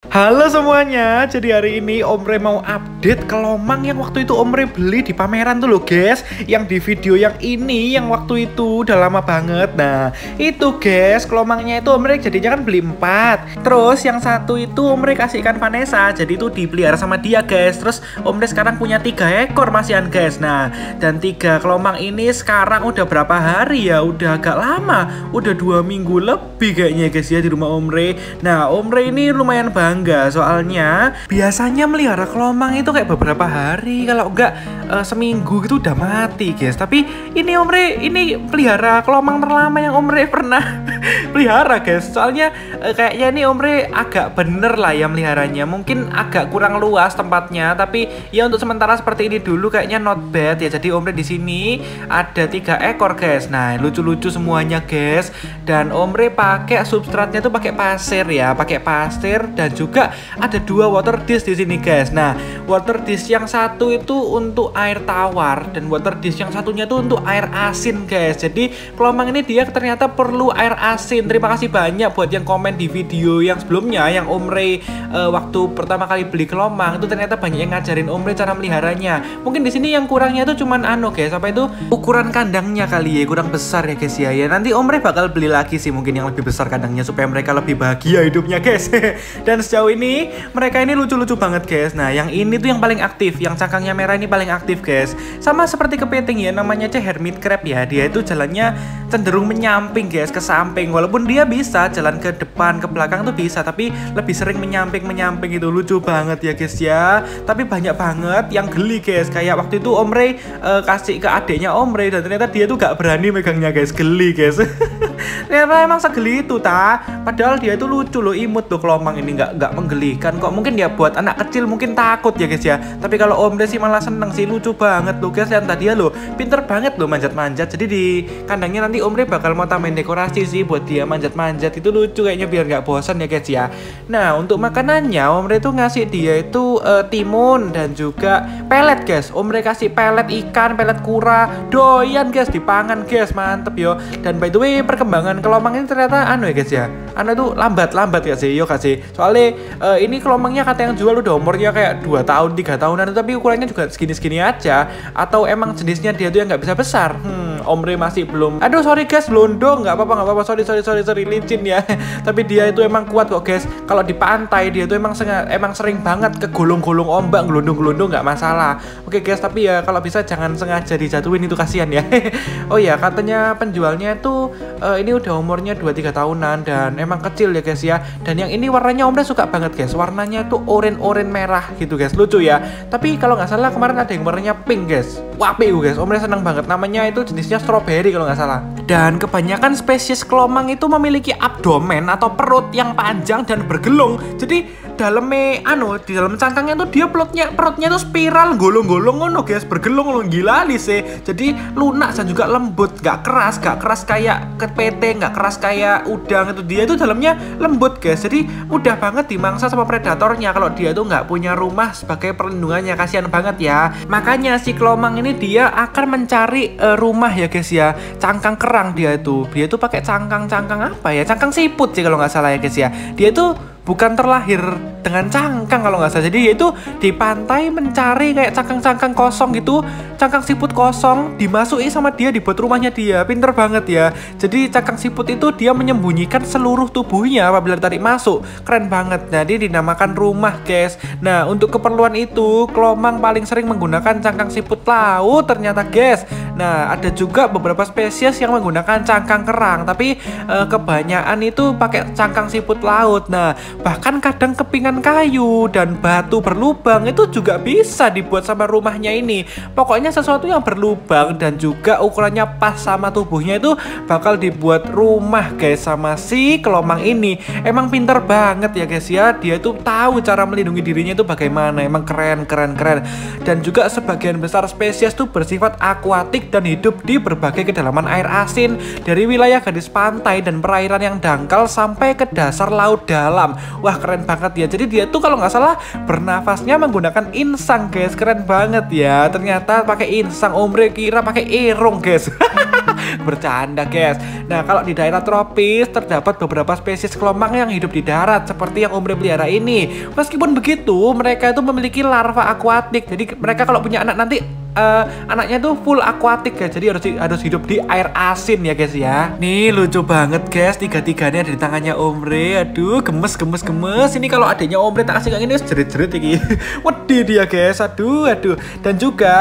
Halo semuanya, jadi hari ini Omre mau update kelomang yang waktu itu Omre beli di pameran tuh loh guys. Yang di video yang ini, yang waktu itu udah lama banget. Nah itu guys, kelomangnya itu Omre jadinya kan beli 4. Terus yang satu itu Omre kasihkan Vanessa, jadi itu dipelihara sama dia guys. Terus Omre sekarang punya 3 ekor masihan guys. Nah dan 3 kelomang ini sekarang udah berapa hari ya, udah agak lama, udah 2 minggu lebih kayaknya guys ya di rumah Omre. Nah Omre ini lumayan bangga soalnya biasanya melihara kelomang itu kayak beberapa hari, kalau enggak seminggu gitu udah mati guys. Tapi ini Omre ini pelihara kelomang terlama yang Omre pernah pelihara guys. Soalnya kayaknya ini Omre agak bener lah ya meliharanya. Mungkin agak kurang luas tempatnya, tapi ya untuk sementara seperti ini dulu kayaknya not bad ya. Jadi Omre di sini ada 3 ekor guys. Nah lucu-lucu semuanya guys. Dan Omre pakai substratnya tuh pakai pasir ya, pakai pasir. Dan juga ada 2 water dish di sini guys. Nah water dish yang satu itu untuk air tawar dan water dish yang satunya tuh untuk air asin guys. Jadi kelomang ini dia ternyata perlu air asin. Terima kasih banyak buat yang komen di video yang sebelumnya, yang Omre waktu pertama kali beli kelomang itu ternyata banyak yang ngajarin Omre cara meliharanya. Mungkin di sini yang kurangnya tuh cuman guys, apa itu ukuran kandangnya kali ya, kurang besar ya guys ya. Ya nanti Omre bakal beli lagi sih mungkin yang lebih besar kandangnya supaya mereka lebih bahagia hidupnya guys. Dan sejauh ini mereka ini lucu-lucu banget guys. Nah yang ini tuh yang paling aktif, yang cangkangnya merah ini paling aktif guys. Sama seperti kepiting ya, namanya aja hermit crab ya. Dia itu jalannya cenderung menyamping guys, ke samping. Walaupun dia bisa jalan ke depan, ke belakang tuh bisa, tapi lebih sering menyamping itu. Lucu banget ya guys ya. Tapi banyak banget yang geli guys. Kayak waktu itu Omre kasih ke adiknya Omre dan ternyata dia tuh gak berani megangnya guys. Geli guys. Ternyata emang segeli itu padahal dia itu lucu loh, imut loh kelomang ini, nggak menggelikan kok. Mungkin ya buat anak kecil mungkin takut ya guys ya, tapi kalau Omre sih malah seneng sih, lucu banget loh guys. Lihat tadi ya loh, pinter banget loh manjat-manjat. Jadi di kandangnya nanti Omre bakal mau tambahin dekorasi sih buat dia manjat-manjat, itu lucu kayaknya biar nggak bosan ya guys ya. Nah untuk makanannya Omre tuh ngasih dia itu timun dan juga pelet guys. Omre kasih pelet ikan, pelet kura, doyan guys, dipangan guys, mantep yo. Dan by the way perkembangan kelomang ini ternyata ya guys ya, itu lambat ya sih yo kasih. Soalnya ini kelomangnya kata yang jual udah umurnya kayak 2 tahun 3 tahunan, tapi ukurannya juga segini-segini aja. Atau emang jenisnya dia tuh yang nggak bisa besar. Omre masih belum. Aduh sorry guys, blondo, nggak apa-apa, sorry licin ya. Tapi dia itu emang kuat kok guys. Kalau di pantai dia tuh emang sering banget ke gulung-gulung ombak, gelundung-gelundung, nggak masalah. Oke guys, tapi ya kalau bisa jangan sengaja dijatuhin, itu kasihan ya. Oh ya katanya penjualnya itu ini udah umurnya 2-3 tahunan dan emang kecil ya guys ya. Dan yang ini warnanya Omre suka banget guys, warnanya tuh orange merah gitu guys, lucu ya. Tapi kalau nggak salah kemarin ada yang warnanya pink guys. Wah guys, Omre seneng banget. Namanya itu jenisnya strawberry kalau nggak salah. Dan kebanyakan spesies kelomang itu memiliki abdomen atau perut yang panjang dan bergelung. Jadi dalamnya di dalam cangkangnya tuh dia perutnya tuh spiral golong-golong ngono guys, bergelung loh, gila sih. Jadi lunak dan juga lembut, gak keras kayak kepiting, gak keras kayak udang itu. Dia itu dalamnya lembut guys, jadi mudah banget dimangsa sama predatornya kalau dia tuh nggak punya rumah sebagai perlindungannya. Kasihan banget ya. Makanya si kelomang ini dia akan mencari rumah ya guys ya. Cangkang kerang dia itu pakai cangkang apa ya, cangkang siput sih kalau nggak salah ya guys ya. Dia itu bukan terlahir dengan cangkang kalau nggak salah. Jadi dia itu di pantai mencari kayak cangkang-cangkang kosong gitu, cangkang siput kosong, dimasuki sama dia, dibuat rumahnya dia. Pinter banget ya. Jadi cangkang siput itu dia menyembunyikan seluruh tubuhnya apabila ditarik masuk. Keren banget. Nah dia dinamakan rumah guys. Nah untuk keperluan itu kelomang paling sering menggunakan cangkang siput laut ternyata guys. Nah ada juga beberapa spesies yang menggunakan cangkang kerang, tapi kebanyakan itu pakai cangkang siput laut. Nah bahkan kadang kepingan kayu dan batu berlubang itu juga bisa dibuat sama rumahnya ini. Pokoknya sesuatu yang berlubang dan juga ukurannya pas sama tubuhnya itu bakal dibuat rumah guys sama si kelomang ini. Emang pinter banget ya guys ya. Dia itu tahu cara melindungi dirinya itu bagaimana. Emang keren. Dan juga sebagian besar spesies tuh bersifat akuatik dan hidup di berbagai kedalaman air asin, dari wilayah garis pantai dan perairan yang dangkal sampai ke dasar laut dalam. Wah, keren banget ya. Jadi dia tuh kalau nggak salah bernafasnya menggunakan insang, guys. Keren banget ya. Ternyata pakai insang, Omre kira pakai irung, guys. Bercanda, guys. Nah, kalau di daerah tropis terdapat beberapa spesies kelomang yang hidup di darat seperti yang Omre pelihara ini. Meskipun begitu, mereka itu memiliki larva akuatik. Jadi mereka kalau punya anak nanti anaknya tuh full akuatik, guys. Jadi harus hidup di air asin ya, guys ya. Nih lucu banget, guys. Tiga-tiganya ada di tangannya Omre. Aduh, gemes. Ini kalau adanya Omre tak kasih kayak gini jerit-jerit iki. Wedi dia, guys. Aduh. Dan juga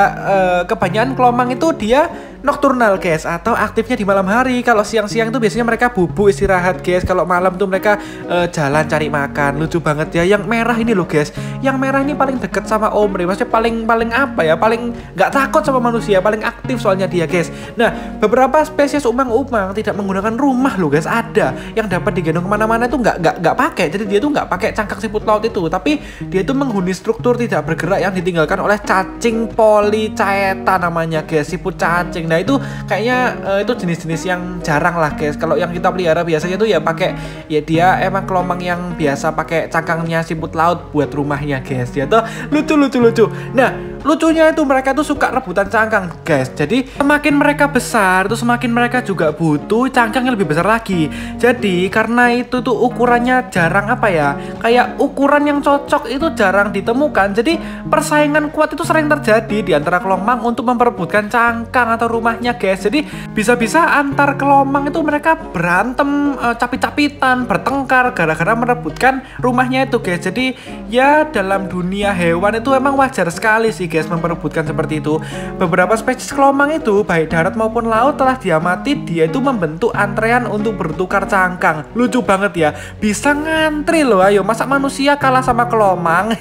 kebanyakan kelomang itu dia nocturnal, guys, atau aktifnya di malam hari. Kalau siang-siang tuh biasanya mereka bubuk istirahat, guys. Kalau malam tuh mereka jalan cari makan. Lucu banget ya. Yang merah ini loh, guys. Yang merah ini paling deket sama Omre. Maksudnya paling apa ya? Paling nggak takut sama manusia, paling aktif soalnya dia, guys. Nah, beberapa spesies umang-umang tidak menggunakan rumah loh, guys. Ada yang dapat digendong kemana-mana itu nggak pakai. Jadi dia tuh nggak pakai cangkang siput laut itu, tapi dia tuh menghuni struktur tidak bergerak yang ditinggalkan oleh cacing Polychaeta namanya, guys. Siput cacing. Nah, itu kayaknya itu jenis-jenis yang jarang lah, guys. Kalau yang kita pelihara biasanya tuh ya pakai, ya dia emang kelomang yang biasa pakai cangkangnya siput laut buat rumahnya, guys. Ya tuh lucu. Nah, lucunya itu mereka tuh suka rebutan cangkang, guys. Jadi semakin mereka besar tuh semakin mereka juga butuh cangkang yang lebih besar lagi. Jadi karena itu tuh ukurannya jarang kayak ukuran yang cocok itu jarang ditemukan. Jadi persaingan kuat itu sering terjadi di antara kelomang untuk memperebutkan cangkang atau rumahnya, guys. Jadi bisa-bisa antar kelomang itu mereka berantem, capit-capitan, bertengkar gara-gara merebutkan rumahnya itu, guys. Jadi ya dalam dunia hewan itu emang wajar sekali sih, guys, memperebutkan seperti itu. Beberapa spesies kelomang itu baik darat maupun laut telah diamati dia itu membentuk antrean untuk bertukar cangkang. Lucu banget ya, bisa ngantri loh. Ayo, masa manusia kalah sama kelomang?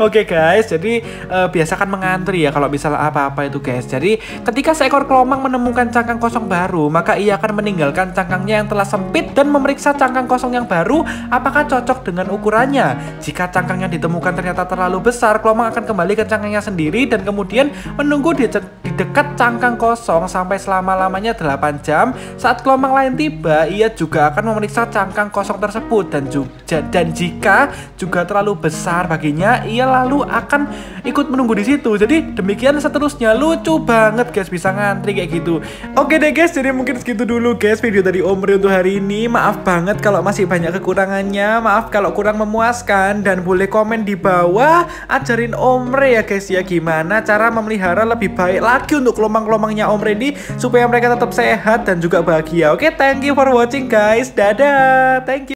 Oke, guys, jadi biasakan mengantri ya kalau misalnya apa-apa itu, guys. Jadi ketika seekor kelomang menemukan cangkang kosong baru, maka ia akan meninggalkan cangkangnya yang telah sempit dan memeriksa cangkang kosong yang baru apakah cocok dengan ukurannya. Jika cangkang yang ditemukan ternyata terlalu besar, kelomang akan kembali ke cangkangnya sendiri dan kemudian menunggu di dekat cangkang kosong sampai selama-lamanya 8 jam. Saat kelomang lain tiba, ia juga akan memeriksa cangkang kosong tersebut dan jika juga terlalu besar baginya, ia lalu akan ikut menunggu di situ. Jadi demikian seterusnya. Lucu banget, guys, bisa ngantri kayak gitu. Oke deh, guys, jadi mungkin segitu dulu, guys, video dari Omre untuk hari ini. Maaf banget kalau masih banyak kekurangannya, maaf kalau kurang memuaskan, dan boleh komen di bawah ajarin Omre ya, guys, ya, gimana cara memelihara lebih baik lagi untuk kelomang-kelomangnya Omre ini supaya mereka tetap sehat dan juga bahagia. Oke, thank you for watching, guys. Dadah, thank you.